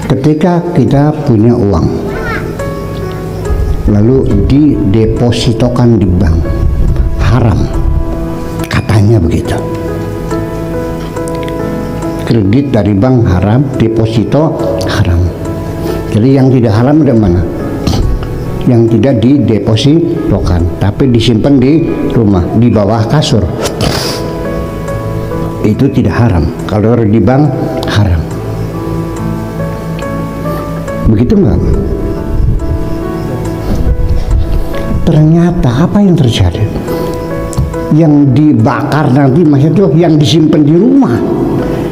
Ketika kita punya uang lalu didepositokan di bank, haram, katanya begitu. Kredit dari bank haram, deposito haram. Jadi yang tidak haram dari mana? Yang tidak didepositokan tapi disimpan di rumah, di bawah kasur, itu tidak haram. Kalau di bank haram. Begitu enggak? Ternyata apa yang terjadi? Yang dibakar nanti maksudnya yang disimpan di rumah,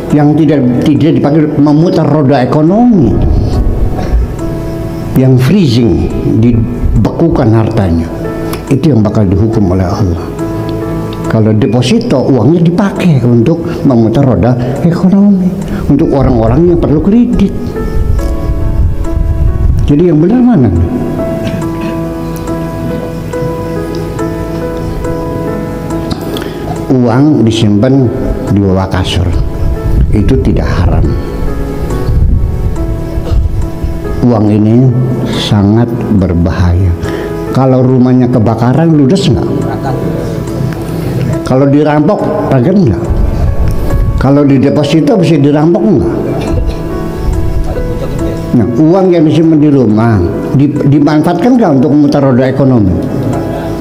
yang tidak dipakai memutar roda ekonomi, yang freezing, dibekukan hartanya, itu yang bakal dihukum oleh Allah. Kalau deposito, uangnya dipakai untuk memutar roda ekonomi, untuk orang-orang yang perlu kredit. Jadi yang benar mana? Uang disimpan di bawah kasur, itu tidak haram. Uang ini sangat berbahaya. Kalau rumahnya kebakaran, ludes nggak? Kalau dirampok, ragan nggak? Kalau di deposito bisa dirampok nggak? Nah, uang yang disimpan di rumah dimanfaatkan nggak untuk memutar roda ekonomi?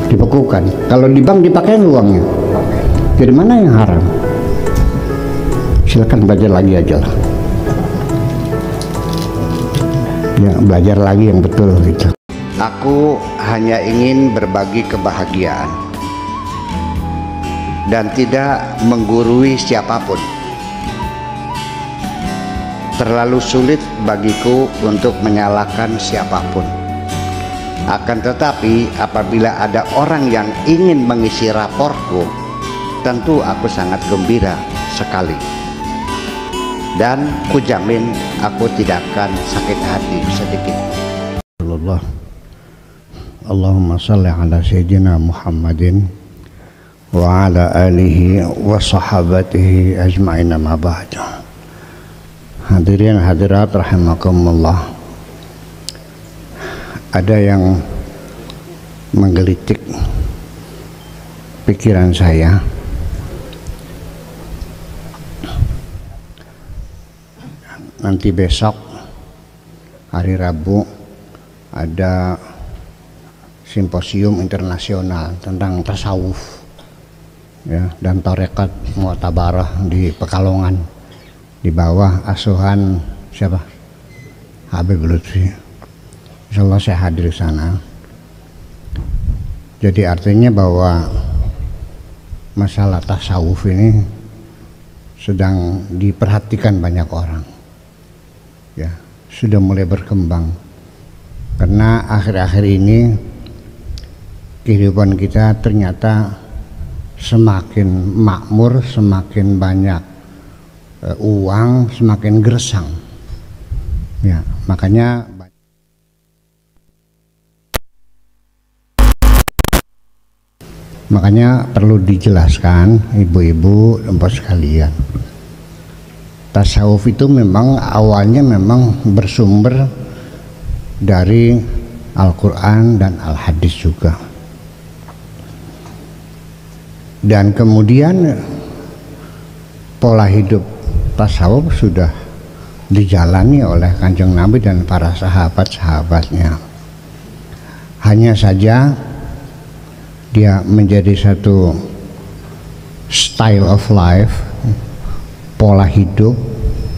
Dibekukan. Kalau di bank dipakai uangnya. Jadi mana yang haram? Silakan belajar lagi aja lah. Ya, belajar lagi yang betul gitu. Aku hanya ingin berbagi kebahagiaan dan tidak menggurui siapapun. Terlalu sulit bagiku untuk menyalahkan siapapun. Akan tetapi apabila ada orang yang ingin mengisi raportku, tentu aku sangat gembira sekali. Dan kujamin aku tidak akan sakit hati sedikit. Allahumma salli ala sayyidina Muhammadin wa ala alihi wa sahabatihi ajma'in, ma ba'du. Hadirin hadirat rahimakumullah. Ada yang menggelitik pikiran saya. Nanti besok hari Rabu ada simposium internasional tentang tasawuf ya, dan tarekat Mu'tabarah di Pekalongan di bawah asuhan siapa? Habib Lutfi. Insyaallah saya hadir di sana. Jadi artinya bahwa masalah tasawuf ini sedang diperhatikan banyak orang. Ya, sudah mulai berkembang. Karena akhir-akhir ini kehidupan kita ternyata semakin makmur, semakin banyak uang, semakin gersang. Ya, makanya perlu dijelaskan ibu-ibu dan bapak sekalian. Tasawuf itu memang awalnya memang bersumber dari Al-Quran dan Al-Hadis juga. Dan kemudian pola hidup tasawuf sudah dijalani oleh Kanjeng Nabi dan para sahabat-sahabatnya. Hanya saja dia menjadi satu style of life, pola hidup,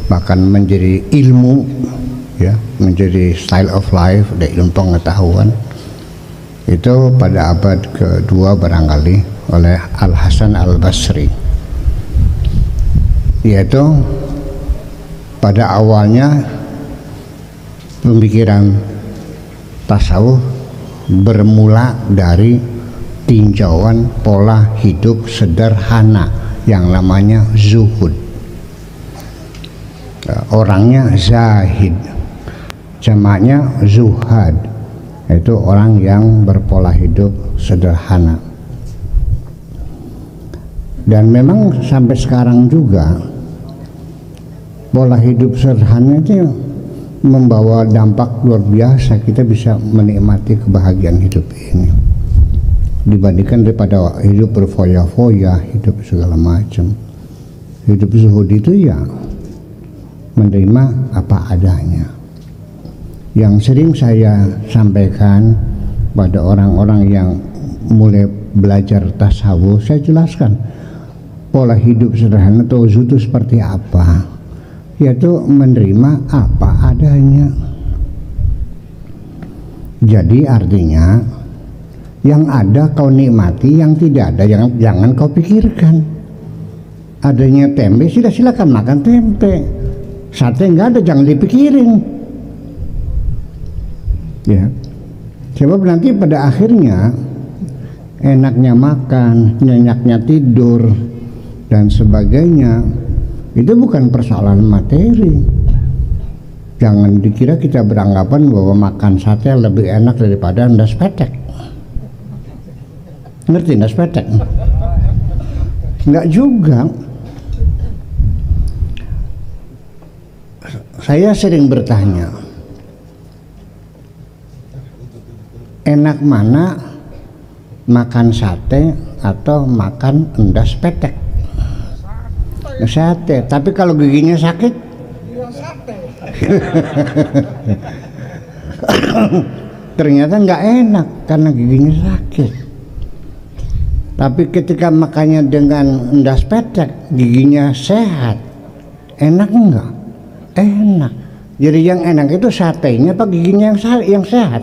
bahkan menjadi ilmu, ya, menjadi style of life dan ilmu pengetahuan. Itu pada abad kedua barangkali oleh Al-Hasan Al-Basri, yaitu pada awalnya pemikiran tasawuf bermula dari tinjauan pola hidup sederhana yang namanya zuhud. Orangnya zahid, jamaknya zuhad, itu orang yang berpola hidup sederhana. Dan memang sampai sekarang juga pola hidup sederhana itu membawa dampak luar biasa. Kita bisa menikmati kebahagiaan hidup ini dibandingkan daripada hidup berfoya-foya, hidup segala macam. Hidup zuhud itu ya menerima apa adanya. Yang sering saya sampaikan pada orang-orang yang mulai belajar tasawuf, saya jelaskan pola hidup sederhana atau zuhud itu seperti apa, yaitu menerima apa adanya. Jadi artinya yang ada kau nikmati, yang tidak ada jangan kau pikirkan. Adanya tempe, silakan makan tempe. Sate nggak ada, jangan dipikirin. Ya, sebab nanti pada akhirnya enaknya makan, nyenyaknya tidur dan sebagainya, itu bukan persoalan materi. Jangan dikira kita beranggapan bahwa makan sate lebih enak daripada ndas petek. Ngerti ndas petek? Enggak juga. Saya sering bertanya, enak mana makan sate atau makan endas petek? Sate, tapi kalau giginya sakit, ternyata nggak enak karena giginya sakit. Tapi ketika makannya dengan endas petek, giginya sehat, enak enggak? Enak. Jadi yang enak itu satenya apa giginya yang sehat?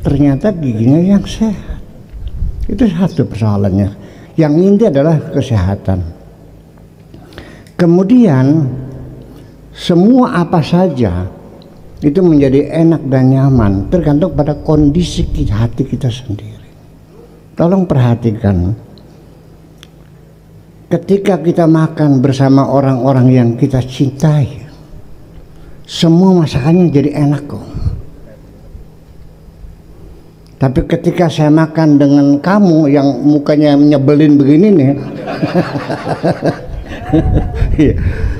Ternyata giginya yang sehat. Itu satu persoalannya. Yang inti adalah kesehatan. Kemudian semua apa saja itu menjadi enak dan nyaman tergantung pada kondisi hati kita sendiri. Tolong perhatikan, ketika kita makan bersama orang-orang yang kita cintai, semua masakannya jadi enak kok. Tapi ketika saya makan dengan kamu yang mukanya nyebelin begini nih,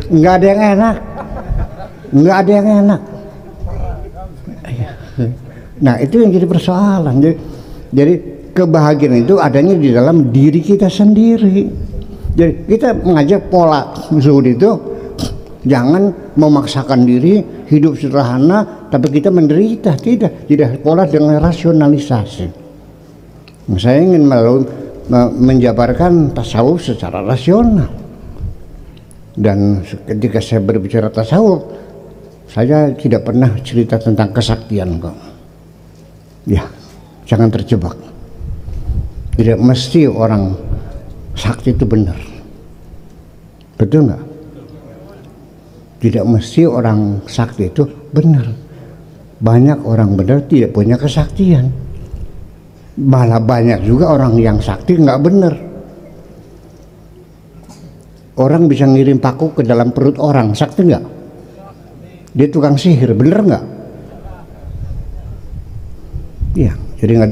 nggak ada yang enak, nggak ada yang enak. Nah itu yang jadi persoalan. Jadi kebahagiaan itu adanya di dalam diri kita sendiri. Jadi kita mengajak pola zuhud itu jangan memaksakan diri hidup sederhana tapi kita menderita. Tidak pola dengan rasionalisasi. Saya ingin menjabarkan tasawuf secara rasional. Dan ketika saya berbicara tasawuf, saya tidak pernah cerita tentang kesaktian kok. Ya, jangan terjebak. Tidak mesti orang sakti itu benar. Betul nggak? Tidak mesti orang sakti itu benar. Banyak orang benar tidak punya kesaktian. Malah banyak juga orang yang sakti nggak benar. Orang bisa ngirim paku ke dalam perut orang, sakti nggak? Dia tukang sihir, bener nggak? Iya, jadi nggak.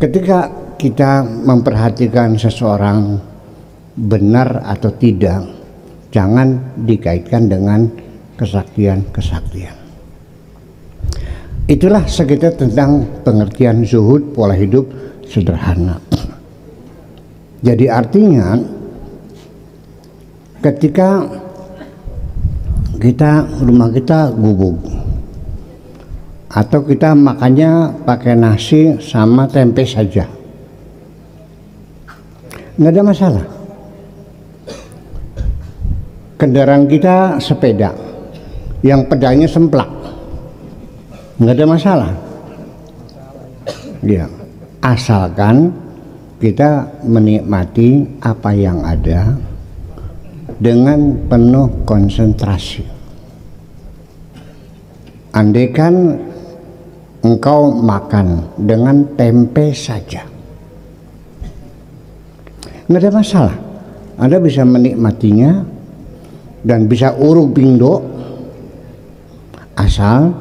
Ketika kita memperhatikan seseorang benar atau tidak, jangan dikaitkan dengan kesaktian-kesaktian. Itulah sekitar tentang pengertian zuhud, pola hidup sederhana. Jadi artinya ketika rumah kita gubuk atau kita makannya pakai nasi sama tempe saja, nggak ada masalah. Kendaraan kita sepeda yang pedalnya semplak, nggak ada masalah. Ya, asalkan kita menikmati apa yang ada dengan penuh konsentrasi. Andaikan engkau makan dengan tempe saja, nggak ada masalah. Anda bisa menikmatinya dan bisa uruk pindo asal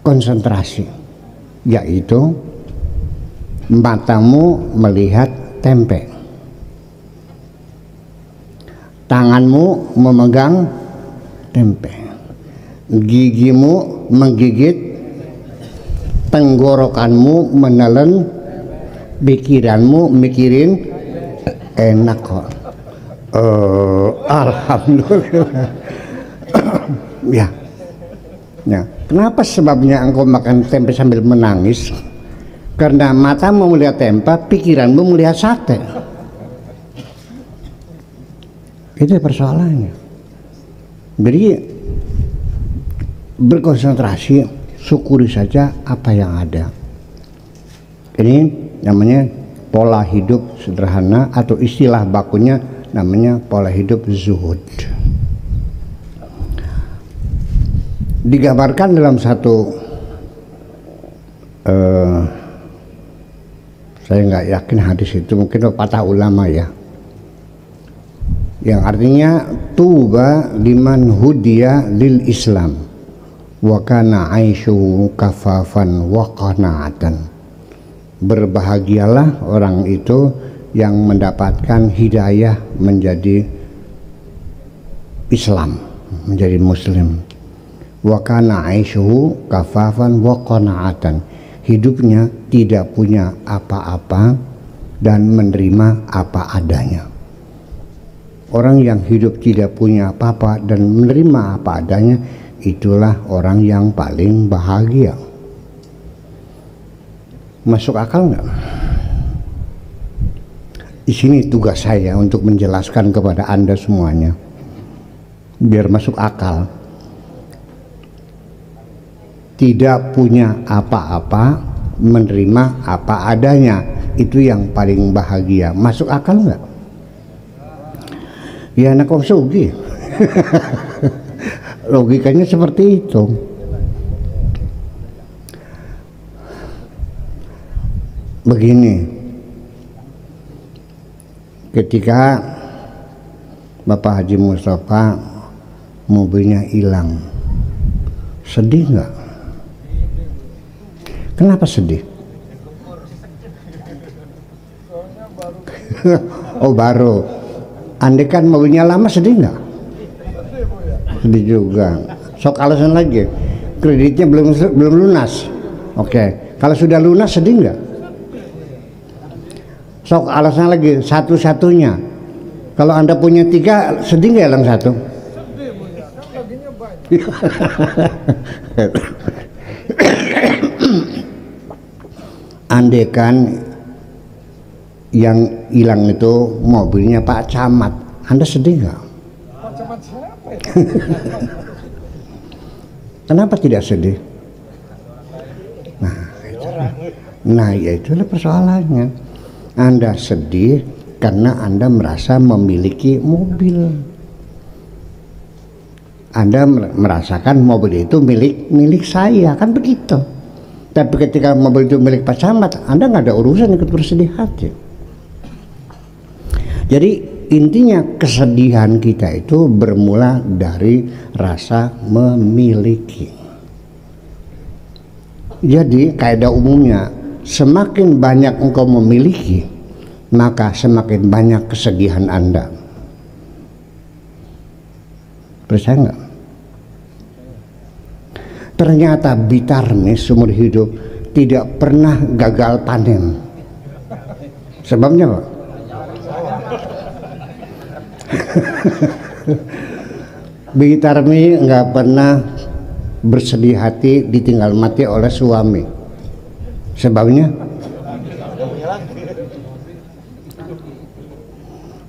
konsentrasi, yaitu matamu melihat tempe, tanganmu memegang tempe, gigimu menggigit, tenggorokanmu menelen, pikiranmu mikirin enak kok. Alhamdulillah. Ya. Ya, kenapa sebabnya engkau makan tempe sambil menangis? Karena matamu melihat tempe, pikiranmu melihat sate. Itu persoalannya. Jadi berkonsentrasi, syukuri saja apa yang ada. Ini namanya pola hidup sederhana, atau istilah bakunya namanya pola hidup zuhud. Digambarkan dalam satu saya nggak yakin hadis itu, mungkin patah ulama ya, yang artinya tuba liman hudiya lil Islam wa kana aisyu kafafan wa qanaatan. Berbahagialah orang itu yang mendapatkan hidayah menjadi Islam, menjadi muslim. Wa kana aisyu kafafan wa qanaatan. Hidupnya tidak punya apa-apa dan menerima apa adanya. Orang yang hidup tidak punya apa-apa dan menerima apa adanya, itulah orang yang paling bahagia. Masuk akal nggak? Di sini tugas saya untuk menjelaskan kepada Anda semuanya, biar masuk akal. Tidak punya apa-apa, menerima apa adanya, itu yang paling bahagia. Masuk akal nggak? Ya anak kong sugi. Logikanya seperti itu. Begini, ketika Bapak Haji Mustafa mobilnya hilang, sedih nggak? Kenapa sedih? Oh baru. Andai kan mobilnya lama, sedih nggak? Sedih juga. Sok alasan lagi, kreditnya belum lunas. Oke, kalau sudah lunas sedih nggak? Sok alasan lagi, satu-satunya. Kalau Anda punya 3, sedih nggak yang satu? Andekan yang hilang itu mobilnya Pak Camat, Anda sedih nggak? Pak Camat siapa ya? Kenapa tidak sedih? Nah, ya itulah persoalannya. Anda sedih karena Anda merasa memiliki mobil. Anda merasakan mobil itu milik saya, kan begitu. Tapi ketika mobil itu milik Pak Camat, Anda nggak ada urusan ikut bersedih hati. Jadi intinya kesedihan kita itu bermula dari rasa memiliki. Jadi kaidah umumnya, semakin banyak engkau memiliki, maka semakin banyak kesedihan Anda. Percaya nggak? Ternyata Bitarmis seumur hidup tidak pernah gagal panen. Sebabnya apa? Bitarmi nggak pernah bersedih hati ditinggal mati oleh suami. Sebabnya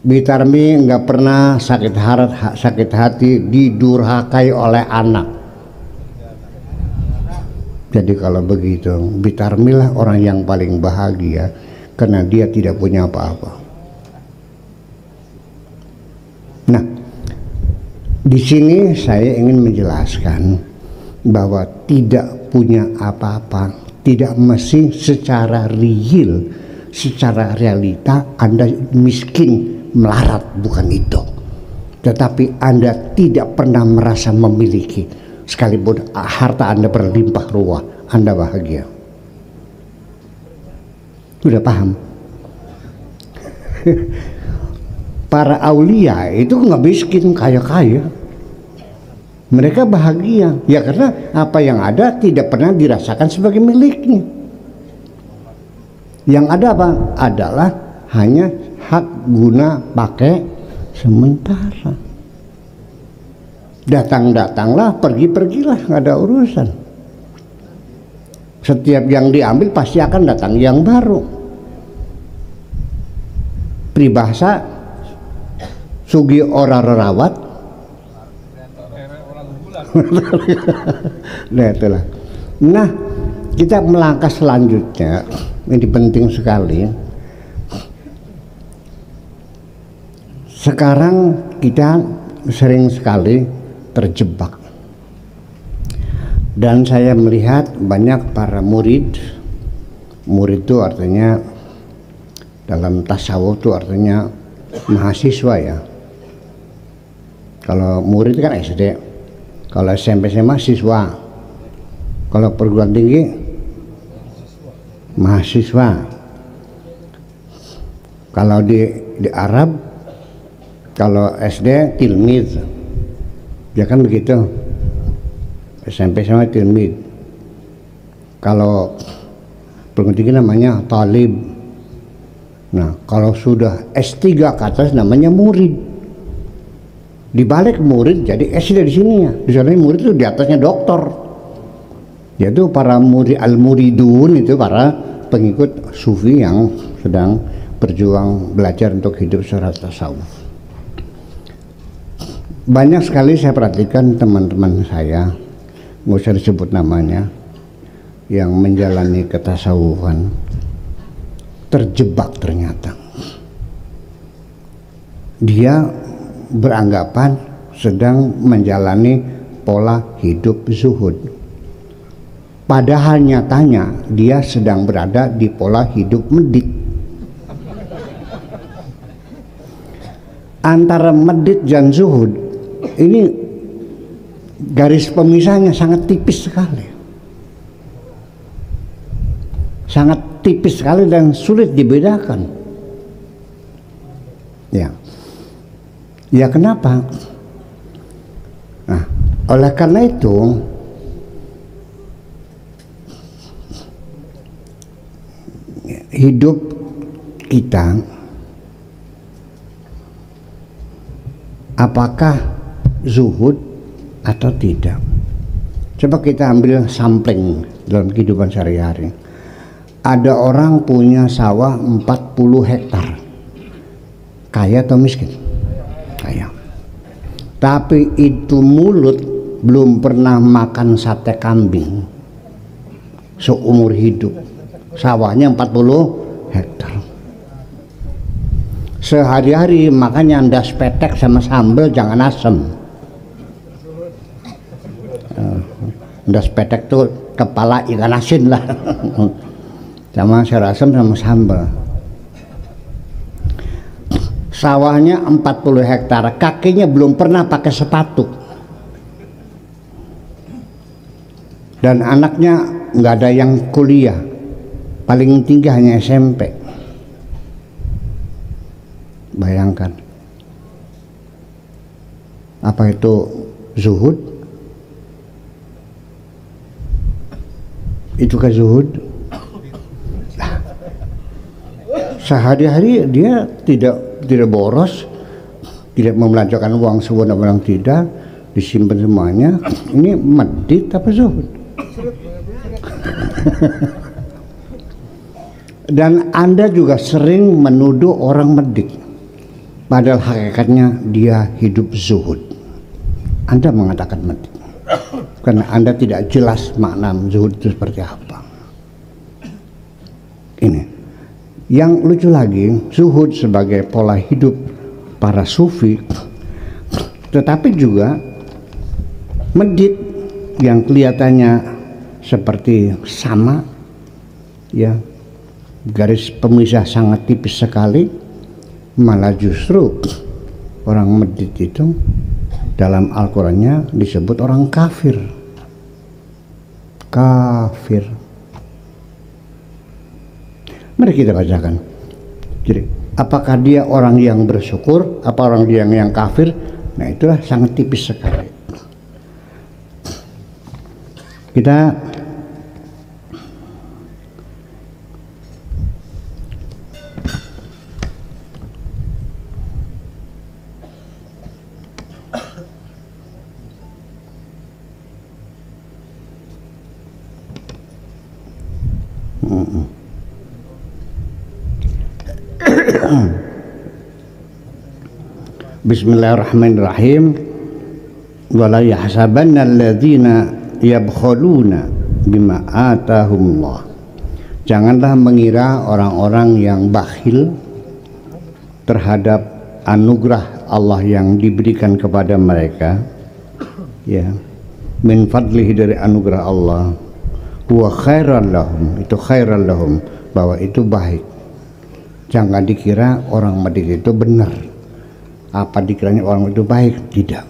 Bitarmi nggak pernah sakit hati didurhakai oleh anak. Jadi kalau begitu, Bitarmi lah orang yang paling bahagia karena dia tidak punya apa-apa. Nah, di sini saya ingin menjelaskan bahwa tidak punya apa-apa tidak mesti secara real, secara realita Anda miskin melarat, bukan itu. Tetapi Anda tidak pernah merasa memiliki, sekalipun harta Anda berlimpah ruah, Anda bahagia. Sudah paham? Para aulia itu nggak miskin kaya-kaya. Mereka bahagia ya karena apa yang ada tidak pernah dirasakan sebagai miliknya. Yang ada apa? Adalah hanya hak guna pakai sementara. Datang-datanglah, pergi-pergilah, nggak ada urusan. Setiap yang diambil pasti akan datang yang baru. Peribahasa sugi ora rerawat. Nah itulah. Nah kita melangkah selanjutnya, ini penting sekali. Sekarang kita sering sekali terjebak. Dan saya melihat banyak para murid itu artinya dalam tasawuf itu artinya mahasiswa ya. Kalau murid kan SD, kalau SMP SMA siswa, kalau perguruan tinggi mahasiswa, kalau di Arab kalau SD tilmid ya kan begitu. SMP sama tilmid. Kalau perguruan tinggi namanya talib. Nah kalau sudah S3 ke atas namanya murid. Di balik murid jadi S dari sini ya. Di sana murid itu di atasnya doktor. Yaitu para murid al-muridun itu para pengikut sufi yang sedang berjuang belajar untuk hidup secara tasawuf. Banyak sekali saya perhatikan teman-teman saya, nggak usah disebut namanya, yang menjalani ketasawufan terjebak ternyata. Dia beranggapan sedang menjalani pola hidup zuhud. Padahal nyatanya dia sedang berada di pola hidup medit. Antara medit dan zuhud ini garis pemisahnya sangat tipis sekali. Sangat tipis sekali dan sulit dibedakan. Ya. Ya kenapa? Nah, oleh karena itu hidup kita apakah zuhud atau tidak? Coba kita ambil sampling dalam kehidupan sehari-hari. Ada orang punya sawah 40 hektar, kaya atau miskin? Kaya. Tapi itu mulut belum pernah makan sate kambing seumur hidup. Sawahnya 40 hektar. Sehari-hari makanya ndas petek sama sambal jangan asem. Ndas petek tuh kepala ikan asin lah. Sama sayur asem sama sambal. Sawahnya 40 hektar, kakinya belum pernah pakai sepatu. Dan anaknya nggak ada yang kuliah, paling tinggi hanya SMP. Bayangkan, apa itu zuhud? Itukah zuhud? Sehari-hari dia tidak boros, tidak membelanjakan uang sewenang-wenang, tidak, disimpan semuanya. Ini medit apa zuhud? Dan Anda juga sering menuduh orang medit, padahal hakikatnya dia hidup zuhud. Anda mengatakan medit karena Anda tidak jelas makna zuhud itu seperti apa. Ini yang lucu lagi, zuhud sebagai pola hidup para sufi, tetapi juga medit yang kelihatannya seperti sama, ya, garis pemisah sangat tipis sekali, malah justru orang medit itu dalam Al-Qurannya disebut orang kafir. Kafir. Mari kita bacakan. Jadi, apakah dia orang yang bersyukur, apa orang dia yang kafir? Nah, itulah sangat tipis sekali. Kita Bismillahirrahmanirrahim. Wala yahsabanna alladzina yabkhuluna bima atahumullah. Janganlah mengira orang-orang yang bakhil terhadap anugerah Allah yang diberikan kepada mereka, ya, min fadlihi, dari anugerah Allah, wa khairan lahum, itu khairan lahum, bahwa itu baik. Jangan dikira orang medit itu benar. Apa dikiranya orang itu baik? Tidak,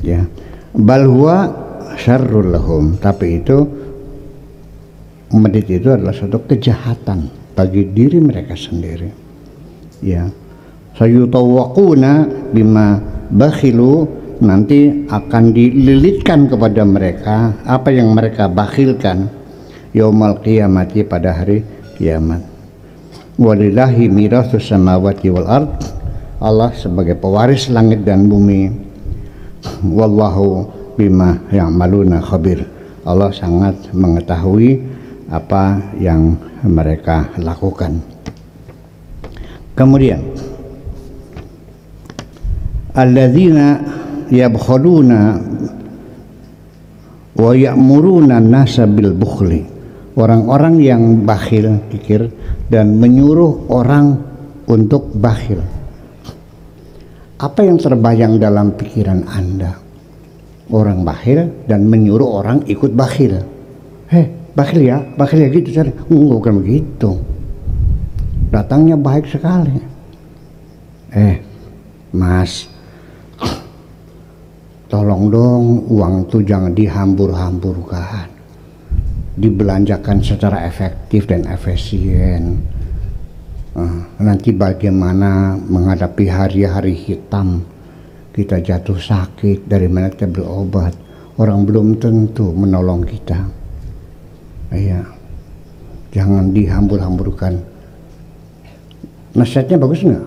ya. Bal huwa syarrul lahum, tapi itu medit itu adalah suatu kejahatan bagi diri mereka sendiri, ya. Sayutawaquna bima bakhilu, nanti akan dililitkan kepada mereka apa yang mereka bakhilkan yaumal qiyamati, pada hari kiamat. Walillahi mirathus samawati wal ard, Allah sebagai pewaris langit dan bumi. Wallahu bima ya'maluna khabir, Allah sangat mengetahui apa yang mereka lakukan. Kemudian alladzina yabkhuluna wa ya'muruna an-nasa bil bukhli, orang-orang yang bakhil, kikir, dan menyuruh orang untuk bakhil. Apa yang terbayang dalam pikiran Anda? Orang bakhil dan menyuruh orang ikut bakhil. Bakhil ya gitu cari. Bukan begitu. Datangnya baik sekali. Mas, tolong dong uang itu jangan dihambur-hamburkan, dibelanjakan secara efektif dan efisien. Nanti bagaimana menghadapi hari-hari hitam, kita jatuh sakit, dari mana kita berobat, orang belum tentu menolong kita. Iya, jangan dihambur-hamburkan. Nasihatnya bagus nggak?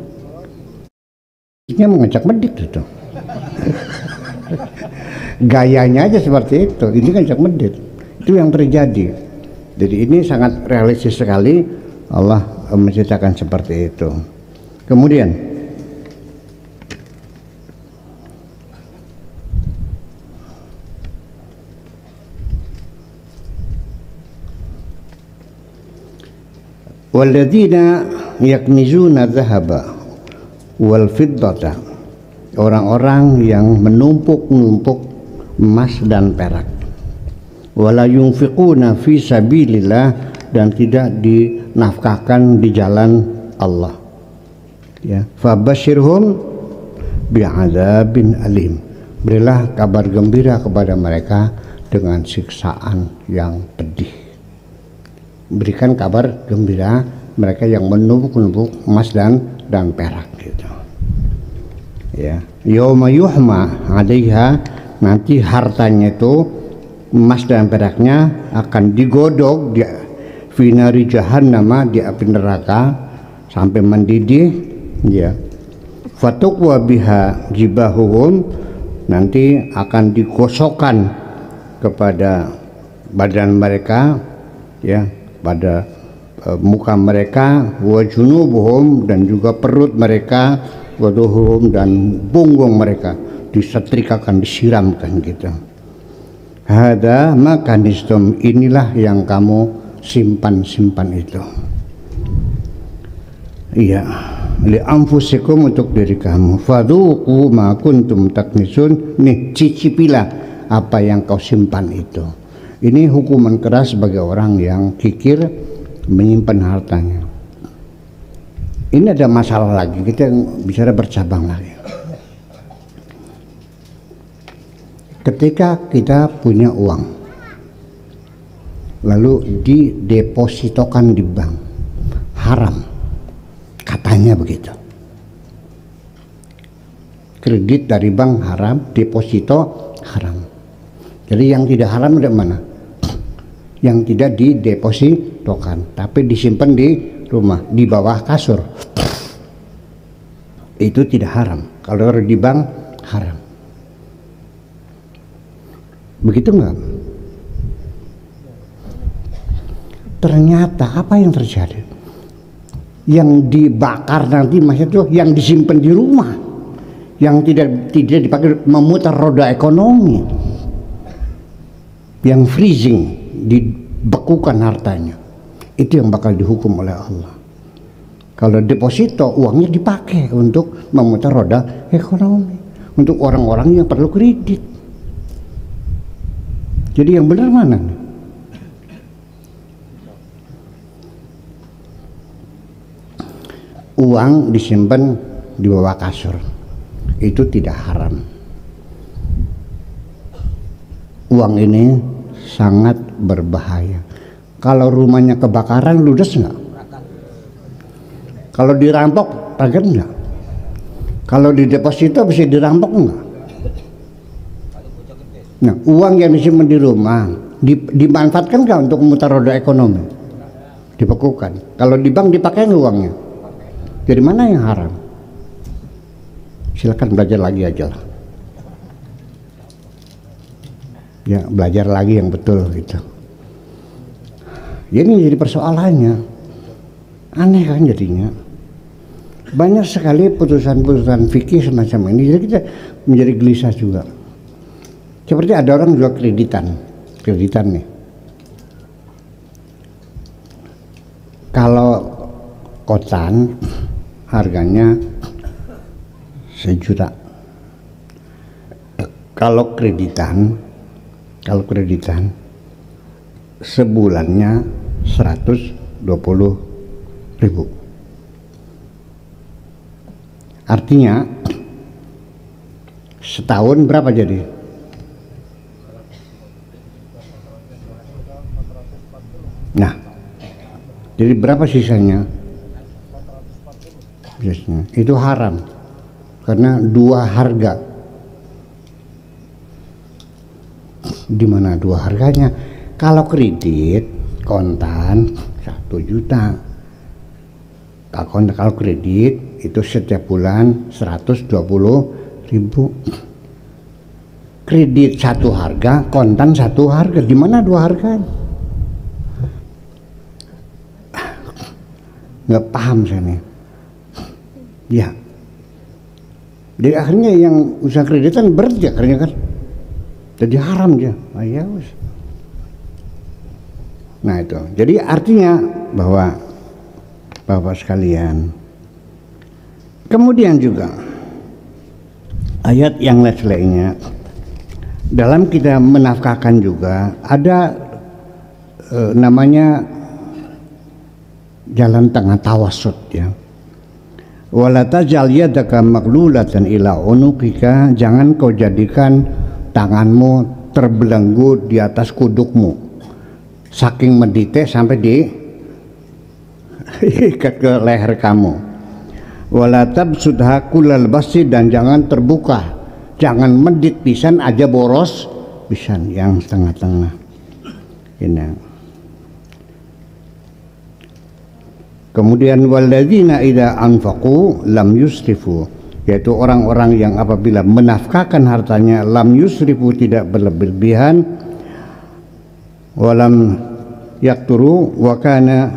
Ini mengajak medit itu. Gayanya aja seperti itu. Ini ngajak medit. Itu yang terjadi. Jadi ini sangat realistis sekali. Allah menceritakan seperti itu. Kemudian walladzina yaknizuna dzahaba wal fiddata, orang-orang yang menumpuk-numpuk emas dan perak, wala yunfiquna fi sabilillah, dan tidak dinafkahkan di jalan Allah, ya. Fabashirhum bi'adzabin alim, berilah kabar gembira kepada mereka dengan siksaan yang pedih. Berikan kabar gembira mereka yang menumpuk-numpuk emas dan perak, gitu, ya. Yauma yuhma 'alaiha, nanti hartanya itu, emas dan peraknya akan digodok di finari jahannama, di api neraka sampai mendidih, ya. Fatuqwa biha jibahuhum, nanti akan digosokkan kepada badan mereka, ya, pada muka mereka, wa junubuhum, dan juga perut mereka, wa duhurum, dan punggung mereka disetrikakan, disiramkan, gitu. Hada makanistum, inilah yang kamu simpan itu, iya, li anfusikum, untuk diri kamu. Fadhuqu ma kuntum taknisun, nih cicipilah apa yang kau simpan itu. Ini hukuman keras bagi orang yang kikir menyimpan hartanya. Ini ada masalah lagi, kita bicara bercabang lagi. Ketika kita punya uang lalu didepositokan di bank, haram, katanya begitu. Kredit dari bank haram, deposito haram. Jadi yang tidak haram dari mana? yang tidak didepositokan tapi disimpan di rumah di bawah kasur. Itu tidak haram. Kalau di bank haram. Begitu enggak? Ternyata apa yang terjadi? Yang dibakar nanti maksudnya itu yang disimpan di rumah, yang tidak dipakai memutar roda ekonomi, yang freezing, dibekukan hartanya, itu yang bakal dihukum oleh Allah. Kalau deposito uangnya dipakai untuk memutar roda ekonomi, untuk orang-orang yang perlu kredit. Jadi yang benar mana? Uang disimpan di bawah kasur itu tidak haram. Uang ini sangat berbahaya. Kalau rumahnya kebakaran ludes nggak? Kalau dirampok kaget nggak? Kalau di deposito bisa dirampok nggak? Nah, uang yang disimpan di rumah dimanfaatkan nggak untuk memutar roda ekonomi? Dibekukan. Kalau di bank dipakai nggak uangnya? Jadi mana yang haram? Silakan belajar lagi aja lah. Ya, belajar lagi yang betul gitu. Ini jadi persoalannya. Aneh kan jadinya. Banyak sekali putusan-putusan fikih semacam ini. Jadi kita menjadi gelisah juga. Seperti ada orang jual kreditan nih. Kalau kotan harganya 1 juta. Kalau kreditan sebulannya 120.000. Artinya setahun berapa jadi? Nah, jadi berapa sisanya? Itu haram karena dua harga. Di mana dua harganya? Kalau kredit kontan 1 juta. Kalau kredit itu setiap bulan 120.000. Kredit satu harga, kontan satu harga. Di mana dua harga? Nggak paham saya nih. Ya, jadi akhirnya yang usaha kreditan berat ya akhirnya kan, jadi haram dia. Ya, nah itu, jadi artinya bahwa Bapak sekalian, kemudian juga ayat yang lainnya dalam kita menafkahkan juga ada namanya jalan tengah tawassut ya. Wala tajal yadaka maglulatan ila unuqika, jangan kau jadikan tanganmu terbelenggu di atas kudukmu saking medite sampai di ikat ke leher kamu. Wala tabsudha kullal basti, dan jangan terbuka, jangan medit pisan aja boros pisan, yang setengah-tengah ini. Kemudian walladzina idza anfaqu lam yusrifu, yaitu orang-orang yang apabila menafkahkan hartanya lam yusrifu, tidak berlebihan, walam yakturu, wa kana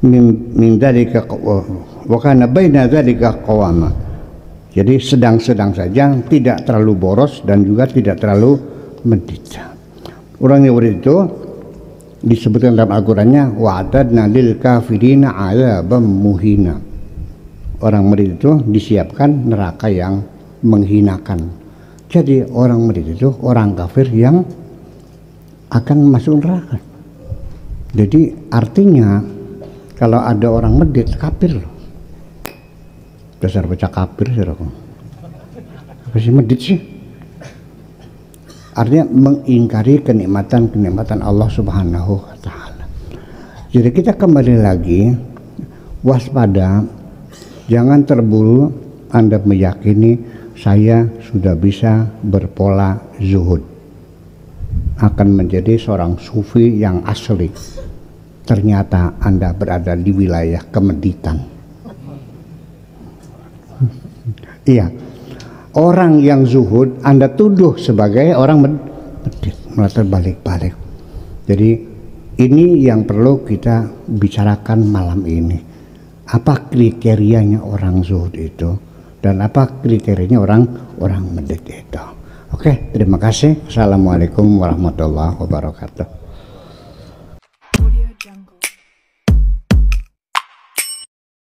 min dzalika wa kana baina dzalika qawama. Jadi sedang-sedang saja, tidak terlalu boros dan juga tidak terlalu medit. Orang Yahudi itu disebutkan dalam Al-Qur'annya wa'adadna lil kafirina 'adzaban muhina. Orang medit itu disiapkan neraka yang menghinakan. Jadi orang medit itu orang kafir yang akan masuk neraka. Jadi artinya kalau ada orang medit kafir, dasar bocah kafir sih, apa sih medit sih? Artinya mengingkari kenikmatan Allah Subhanahu wa Ta'ala. Jadi kita kembali lagi waspada, jangan terburu Anda meyakini saya sudah bisa berpola zuhud. akan menjadi seorang sufi yang asli. Ternyata Anda berada di wilayah kemeditan. Iya, orang yang zuhud Anda tuduh sebagai orang medit, malah terbalik-balik. Jadi ini yang perlu kita bicarakan malam ini. Apa kriterianya orang zuhud itu dan apa kriterianya orang medit itu. Oke, terima kasih. Assalamualaikum warahmatullahi wabarakatuh.